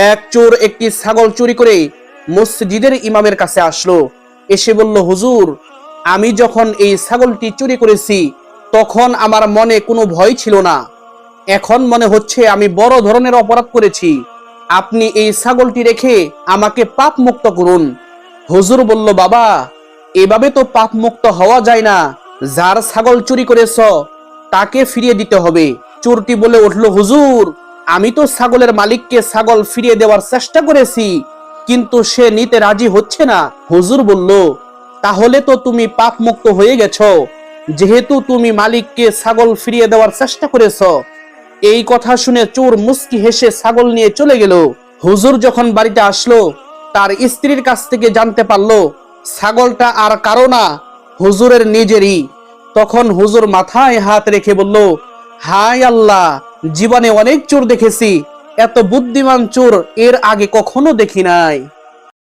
এক চোর একটি ছাগল চুরি করে মসজিদের ইমামের কাছে আসলো। এসে বলল, হুজুর, আমি যখন এই ছাগলটি চুরি করেছি তখন আমার মনে কোনো ভয় ছিল না, এখন মনে হচ্ছে আমি বড় ধরনের অপরাধ করেছি, আপনি এই ছাগলটি রেখে আমাকে পাপ মুক্ত করুন। হুজুর বলল, বাবা, এভাবে তো পাপ মুক্ত হওয়া যায় না, যার ছাগল চুরি করেছ তাকে ফিরিয়ে দিতে হবে। চোরটি বলে উঠল, হুজুর, আমি তো ছাগলের মালিককে ছাগল ফিরিয়ে দেওয়ার চেষ্টা করেছি, কিন্তু সে নিতে রাজি হচ্ছে না। হুজুর বলল, তাহলে তো তুমি পাপ মুক্ত হয়ে গেছো, যেহেতু তুমি মালিককে ছাগল ফিরিয়ে দেওয়ার চেষ্টা করেছ। এই কথা শুনে চোর মুস্কি হেসে ছাগল নিয়ে চলে গেল। হুজুর যখন বাড়িতে আসলো, তার স্ত্রীর কাছ থেকে জানতে পারলো ছাগলটা আর কারো না, হুজুরের নিজেরই। তখন হুজুর মাথায় হাত রেখে বলল, হায় আল্লাহ, জীবনে অনেক চোর দেখেছি, এত বুদ্ধিমান চোর এর আগে কখনো দেখি নাই।